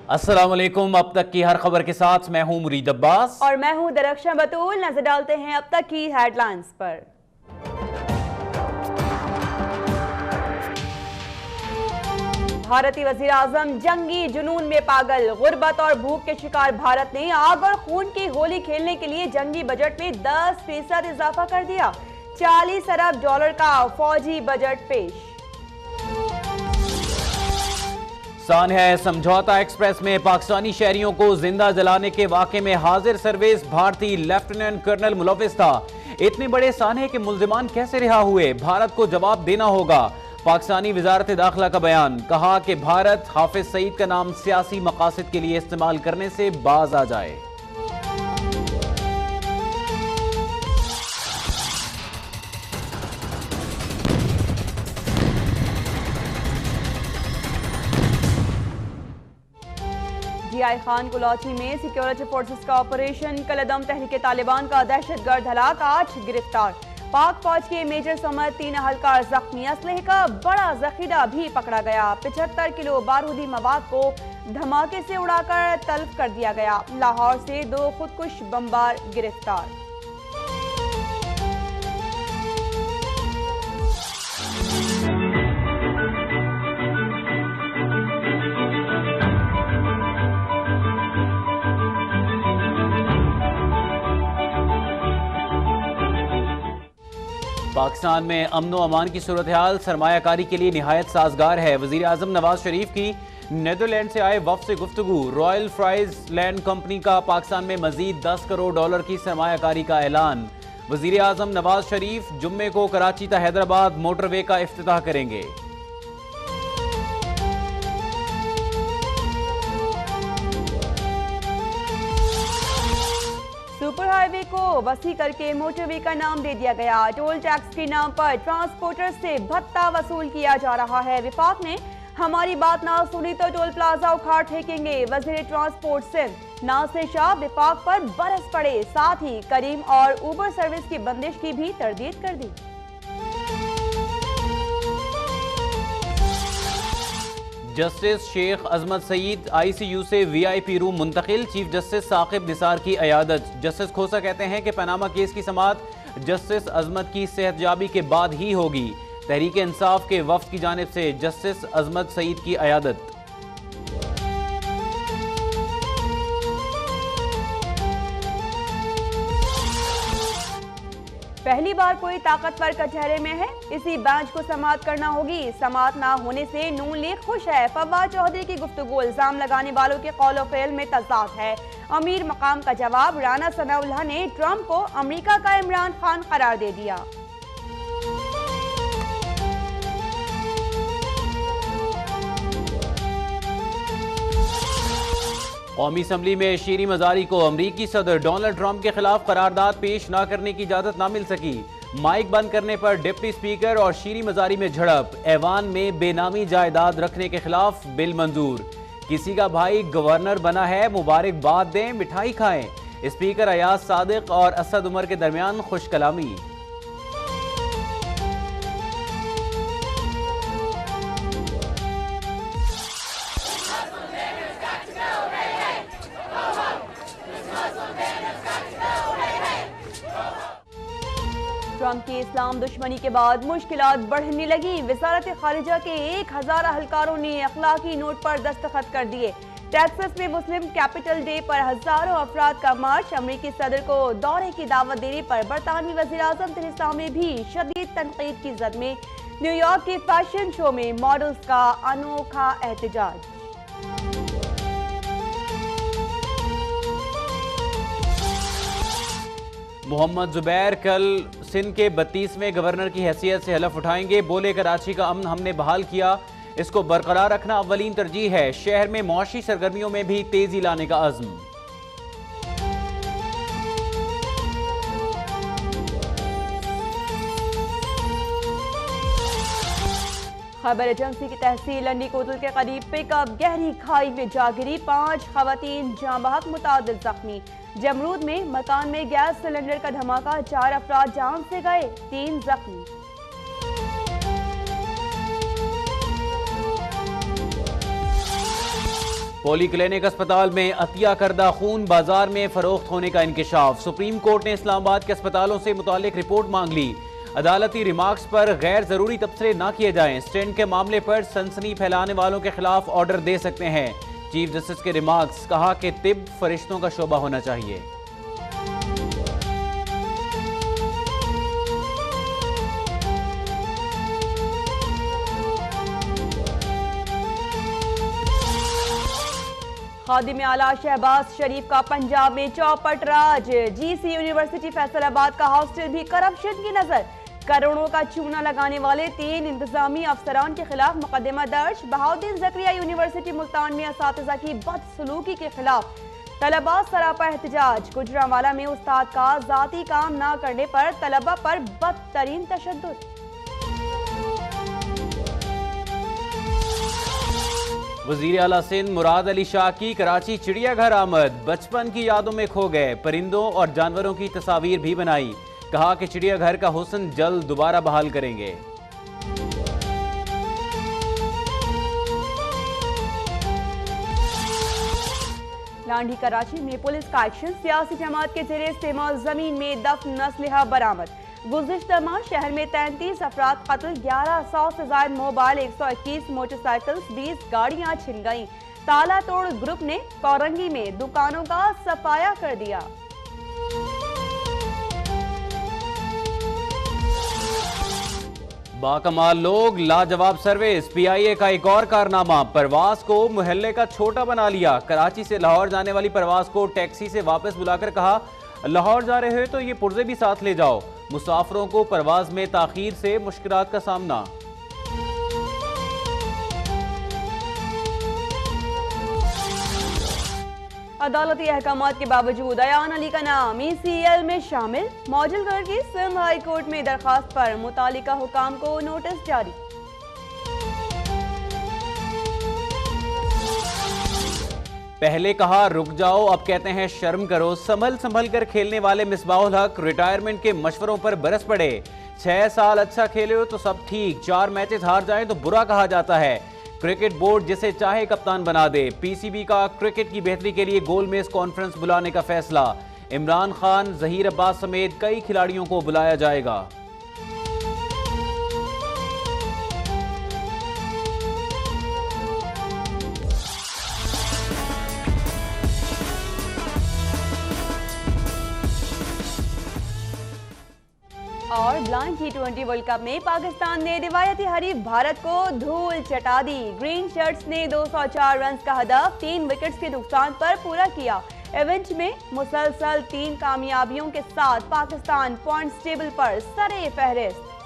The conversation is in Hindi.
अस्सलाम वालेकुम। अब तक की हर खबर के साथ मैं हूं मुरीद अब्बास और मैं हूं दरख्शां बतूल। नजर डालते हैं अब तक की हेडलाइंस पर। भारतीय वजीर आजम जंगी जुनून में पागल। गुर्बत और भूख के शिकार भारत ने आग और खून की होली खेलने के लिए जंगी बजट में 10% इजाफा कर दिया। 40 अरब डॉलर का फौजी बजट पेश। सान है समझौता एक्सप्रेस में पाकिस्तानी शहरियों को जिंदा जलाने के वाक़े में हाजिर सर्विस भारतीय लेफ्टिनेंट कर्नल मुलविस था। इतने बड़े सानहे के मुल्जिमान कैसे रिहा हुए, भारत को जवाब देना होगा। पाकिस्तानी वजारत दाखिला का बयान, कहा कि भारत हाफिज सईद का नाम सियासी मकासद के लिए इस्तेमाल करने से बाज आ जाए। जीआई खान कुलाची में सिक्योरिटी फोर्सेस का ऑपरेशन। कलदम तहरीक तालिबान का दहशतगर्द हलाक, 8 गिरफ्तार। पाक फौज के मेजर समेत 3 अहलकार जख्मी। असलहे का बड़ा जखीरा भी पकड़ा गया। 75 किलो बारूदी मवाद को धमाके से उड़ाकर तल्फ कर दिया गया। लाहौर से 2 खुदकुश बमबार गिरफ्तार। पाकिस्तान में अमन व अमान की सूरत हाल सरमायाकारी के लिए निहायत साजगार है। वजीर आजम नवाज शरीफ की नीदरलैंड से आए वफ्द से गुफ्तगू। रॉयल फ्राइज लैंड कंपनी का पाकिस्तान में मजीद 10 करोड़ डॉलर की सरमायाकारी का ऐलान। वजीर आजम नवाज शरीफ जुम्मे को कराची ता हैदराबाद मोटरवे का इफ्तिताह करेंगे। सुपर हाईवे को वसी करके मोटरवे का नाम दे दिया गया। टोल टैक्स के नाम पर ट्रांसपोर्टर से भत्ता वसूल किया जा रहा है। विफाक ने हमारी बात ना सुनी तो टोल प्लाजा उखाड़ फेंकेंगे। वजीर ट्रांसपोर्ट सिंध नासिर शाह विफाक पर बरस पड़े, साथ ही करीम और उबर सर्विस की बंदिश की भी तरदीद कर दी। जस्टिस शेख अजमत सईद आईसीयू से वीआईपी रूम मुंतकिल। चीफ जस्टिस साकिब निसार की अयादत। जस्टिस खोसा कहते हैं कि पनामा केस की समाअत जस्टिस अजमत की सेहतयाबी के बाद ही होगी। तहरीक इंसाफ के वफ्द की जानिब से जस्टिस अजमत सईद की अयादत। पहली बार कोई ताकतवर कचहरे में है, इसी बेंच को समाअत करना होगी। समाअत ना होने से नून लीग खुश है। फवाद चौधरी की गुफ्तगू इल्जाम लगाने वालों के कौल फेल में तजाद है। अमीर मकाम का जवाब, राना सनाउल्लाह ने ट्रंप को अमेरिका का इमरान खान करार दे दिया। कौमी असम्बली में शीरी मजारी को अमरीकी सदर डोनाल्ड ट्रंप के खिलाफ करारदाद पेश न करने की इजाजत न मिल सकी। माइक बंद करने पर डिप्टी स्पीकर और शीरी मजारी में झड़प। ऐवान में बेनामी जायदाद रखने के खिलाफ बिल मंजूर। किसी का भाई गवर्नर बना है, मुबारकबाद दें, मिठाई खाएं। स्पीकर अयाज सादिक और असद उमर के दरमियान खुश कलामी। ट्रंप की इस्लाम दुश्मनी के बाद मुश्किलात बढ़ने लगी। वजारत खारिजा के 1000 अहलकारों ने अखलाकी नोट पर दस्तखत कर दिए। टेक्सास में मुस्लिम कैपिटल डे पर हजारों अफराद का मार्च। अमरीकी सदर को दौरे की दावत देने पर बरतानवी वजीर आजम थेरेसा मे भी शदीद तनकीद की जद में। न्यूयॉर्क के फैशन शो में मॉडल्स का अनोखा एहतजाज। मोहम्मद जुबैर कल सिंध के 32वें गवर्नर की हैसियत से हलफ उठाएंगे। बोले कराची का अमन हमने बहाल किया, इसको बरकरार रखना अव्वलीन तरजीह है। शहर में मौशी सरगर्मियों में भी तेजी लाने का अज़्म। खबर एजेंसी की तहसील लंडी कोतल के करीब पिकअप गहरी खाई में जा गिरी। 5 खवातीन जाँ बहक, मुतादिद जख्मी। जमरूद में मकान में गैस सिलेंडर का धमाका, 4 अफराद जान से गए, 3 जख्मी। पोली क्लिनिक अस्पताल में अतिया करदा खून बाजार में फरोख्त होने का इंकशाफ। सुप्रीम कोर्ट ने इस्लामाबाद के अस्पतालों से मुतालिक रिपोर्ट मांग ली। अदालती रिमार्क्स पर गैर जरूरी तबसरे न किए जाएं। स्टेंट के मामले पर सनसनी फैलाने वालों के खिलाफ ऑर्डर दे सकते हैं। चीफ जस्टिस के रिमार्क्स, कहा कि तिब फरिश्तों का शोबा होना चाहिए। खादिम आला शहबाज शरीफ का पंजाब में चौपट राज। जीसी यूनिवर्सिटी फैसलाबाद का हॉस्टल भी करप्शन की नजर। करोड़ों का चूना लगाने वाले 3 इंतजामी अफसरान के खिलाफ मुकदमा दर्ज। बहाउद्दीन जकरिया यूनिवर्सिटी मुल्तान में असातिज़ा की बदसलूकी के खिलाफ तलबा सरापा एहतजाज। गुजरांवाला में उस्ताद का जाती काम न करने पर तलबा पर बदतरीन तशद्दुद। वजीर आला सिंध मुराद अली शाह की कराची चिड़ियाघर आमद। बचपन की यादों में खो गए। परिंदों और जानवरों की तस्वीर भी बनाई। कहा कि चिड़ियाघर का हुस्न जल्द दोबारा बहाल करेंगे। लांडी कराची में पुलिस का एक्शन। सियासी जमात के जेरे इस्तेमाल जमीन में दफन असलहा बरामद। गुज़िश्ता माह शहर में 33 अफराद कत्ल, 1100 से ज्यादा मोबाइल, 121 मोटरसाइकिल्स, 20 गाड़ियां छिन गईं। ताला तोड़ ग्रुप ने कौरंगी में दुकानों का सफाया कर दिया। बाकमाल लोग, लाजवाब सर्विस। पीआईए का एक और कारनामा, परवाज को मोहल्ले का छोटा बना लिया। कराची से लाहौर जाने वाली परवाज को टैक्सी से वापस बुलाकर कहा, लाहौर जा रहे हो तो ये पुर्जे भी साथ ले जाओ। मुसाफिरों को परवाज में ताखीर से मुश्किलात का सामना। अदालती अहकामात के बावजूद अयान अली का नाम ECL में शामिल। मौजूदगी की सिंध हाई कोर्ट में दरखास्त पर मुतालिका हुकाम को नोटिस जारी। पहले कहा रुक जाओ, अब कहते हैं शर्म करो। संभल कर खेलने वाले मिसबाहुल हक रिटायरमेंट के मशवरों पर बरस पड़े। 6 साल अच्छा खेले हो तो सब ठीक, 4 मैचेस हार जाए तो बुरा कहा जाता है। क्रिकेट बोर्ड जिसे चाहे कप्तान बना दे। PCB का क्रिकेट की बेहतरी के लिए गोलमेज कॉन्फ्रेंस बुलाने का फैसला। इमरान खान, जहीर अब्बास समेत कई खिलाड़ियों को बुलाया जाएगा। और ब्लाइंड T20 वर्ल्ड कप में पाकिस्तान ने रिवायती हरीफ भारत को धूल चटा दी। ग्रीन शर्ट्स ने 204 रन का हदफ 3 विकेट्स के नुकसान पर पूरा किया। इवेंट में मुसलसल 3 कामयाबियों के साथ पाकिस्तान पॉइंट्स टेबल पर सरे फहरिस्त।